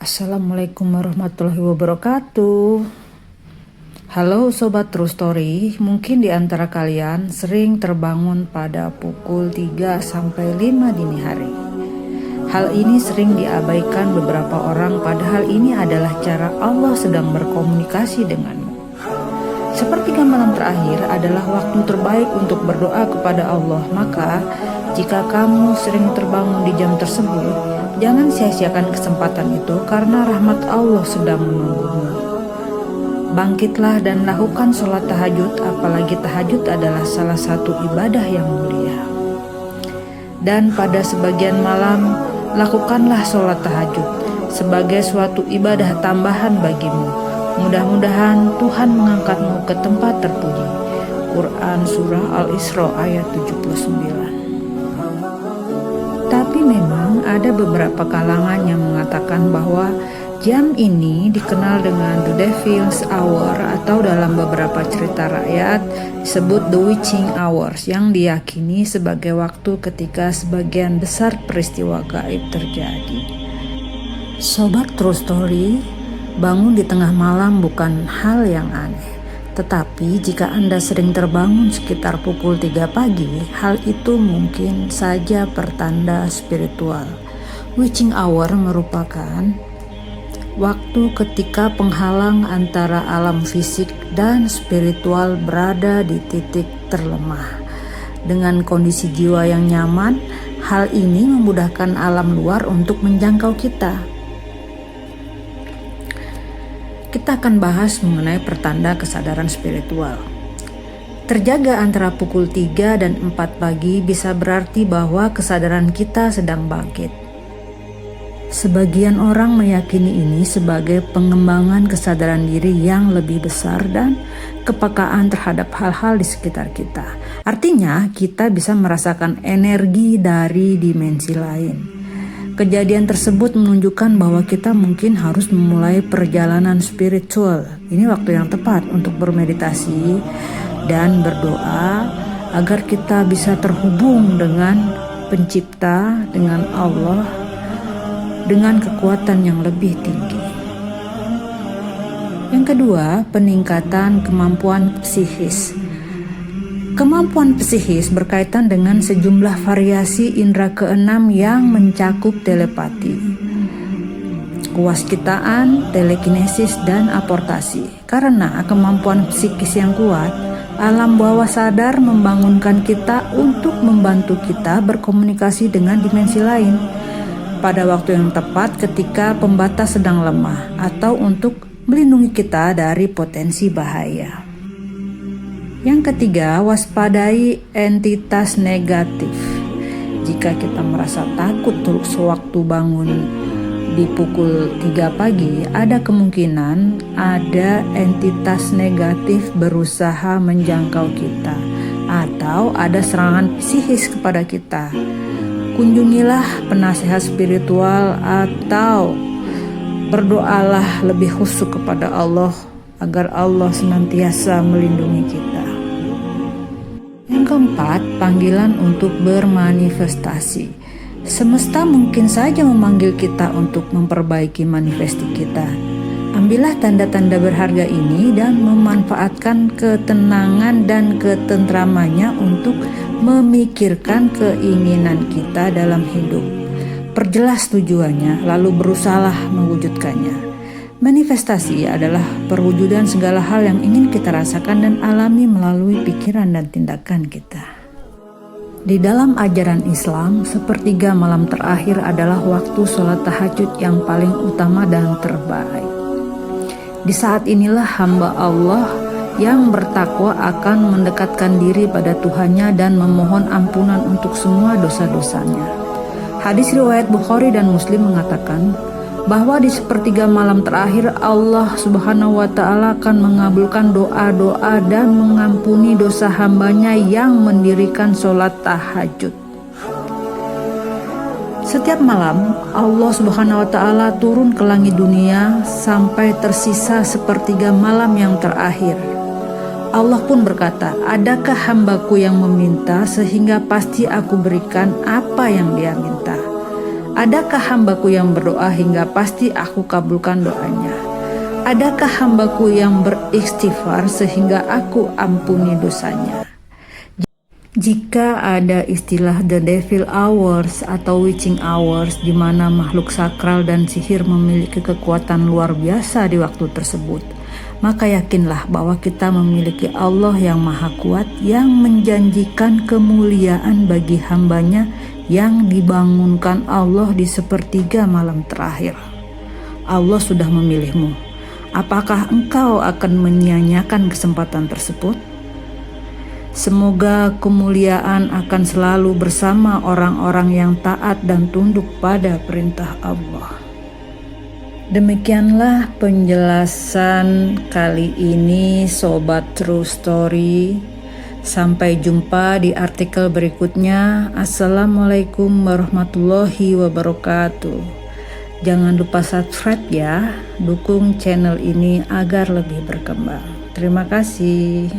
Assalamualaikum warahmatullahi wabarakatuh. Halo Sobat True Story, mungkin di antara kalian sering terbangun pada pukul 3 sampai 5 dini hari. Hal ini sering diabaikan beberapa orang, padahal ini adalah cara Allah sedang berkomunikasi denganmu. Sepertiga malam terakhir adalah waktu terbaik untuk berdoa kepada Allah, maka jika kamu sering terbangun di jam tersebut, jangan sia-siakan kesempatan itu karena rahmat Allah sedang menunggumu. Bangkitlah dan lakukan sholat tahajud, apalagi tahajud adalah salah satu ibadah yang mulia. Dan pada sebagian malam, lakukanlah sholat tahajud sebagai suatu ibadah tambahan bagimu. Mudah-mudahan Tuhan mengangkatmu ke tempat terpuji. Quran Surah Al-Isra ayat 79. Tapi memang ada beberapa kalangan yang mengatakan bahwa jam ini dikenal dengan The Devil's Hour, atau dalam beberapa cerita rakyat disebut The Witching Hours, yang diyakini sebagai waktu ketika sebagian besar peristiwa gaib terjadi. Sobat True Story, bangun di tengah malam bukan hal yang aneh. Tetapi jika Anda sering terbangun sekitar pukul 3 pagi, hal itu mungkin saja pertanda spiritual. Witching hour merupakan waktu ketika penghalang antara alam fisik dan spiritual berada di titik terlemah. Dengan kondisi jiwa yang nyaman, hal ini memudahkan alam luar untuk menjangkau kita. Kita akan bahas mengenai pertanda kesadaran spiritual. Terjaga antara pukul 3 dan 4 pagi bisa berarti bahwa kesadaran kita sedang bangkit. Sebagian orang meyakini ini sebagai pengembangan kesadaran diri yang lebih besar dan kepekaan terhadap hal-hal di sekitar kita. Artinya, kita bisa merasakan energi dari dimensi lain. Kejadian tersebut menunjukkan bahwa kita mungkin harus memulai perjalanan spiritual. Ini waktu yang tepat untuk bermeditasi dan berdoa agar kita bisa terhubung dengan Pencipta, dengan Allah, dengan kekuatan yang lebih tinggi. Yang kedua, peningkatan kemampuan psikis. Kemampuan psikis berkaitan dengan sejumlah variasi indera keenam yang mencakup telepati, kewaskitaan, telekinesis, dan aportasi. Karena kemampuan psikis yang kuat, alam bawah sadar membangunkan kita untuk membantu kita berkomunikasi dengan dimensi lain pada waktu yang tepat ketika pembatas sedang lemah, atau untuk melindungi kita dari potensi bahaya. Yang ketiga, waspadai entitas negatif. Jika kita merasa takut terus sewaktu bangun di pukul 3 pagi, ada kemungkinan ada entitas negatif berusaha menjangkau kita, atau ada serangan psikis kepada kita. Kunjungilah penasehat spiritual atau berdoalah lebih khusyuk kepada Allah agar Allah senantiasa melindungi kita. Yang keempat, panggilan untuk bermanifestasi. Semesta mungkin saja memanggil kita untuk memperbaiki manifesti kita. Ambillah tanda-tanda berharga ini dan memanfaatkan ketenangan dan ketentramannya untuk memikirkan keinginan kita dalam hidup. Perjelas tujuannya, lalu berusahalah mewujudkannya. Manifestasi adalah perwujudan segala hal yang ingin kita rasakan dan alami melalui pikiran dan tindakan kita. Di dalam ajaran Islam, sepertiga malam terakhir adalah waktu sholat tahajud yang paling utama dan terbaik. Di saat inilah hamba Allah yang bertakwa akan mendekatkan diri pada Tuhannya dan memohon ampunan untuk semua dosa-dosanya. Hadis riwayat Bukhari dan Muslim mengatakan bahwa di sepertiga malam terakhir Allah Subhanahu wa Ta'ala akan mengabulkan doa-doa dan mengampuni dosa hambanya yang mendirikan sholat tahajud. Setiap malam Allah Subhanahu wa Ta'ala turun ke langit dunia sampai tersisa sepertiga malam yang terakhir. Allah pun berkata, "Adakah hambaku yang meminta sehingga pasti aku berikan apa yang dia minta?" Adakah hambaku yang berdoa hingga pasti aku kabulkan doanya? Adakah hambaku yang beristighfar sehingga aku ampuni dosanya? Jika ada istilah the devil hours atau witching hours di mana makhluk sakral dan sihir memiliki kekuatan luar biasa di waktu tersebut, maka yakinlah bahwa kita memiliki Allah yang maha kuat yang menjanjikan kemuliaan bagi hambanya yang dibangunkan Allah di sepertiga malam terakhir. Allah sudah memilihmu. Apakah engkau akan menyia-nyiakan kesempatan tersebut? Semoga kemuliaan akan selalu bersama orang-orang yang taat dan tunduk pada perintah Allah. Demikianlah penjelasan kali ini Sobat True Story. Sampai jumpa di artikel berikutnya. Assalamualaikum warahmatullahi wabarakatuh. Jangan lupa subscribe ya. Dukung channel ini agar lebih berkembang. Terima kasih.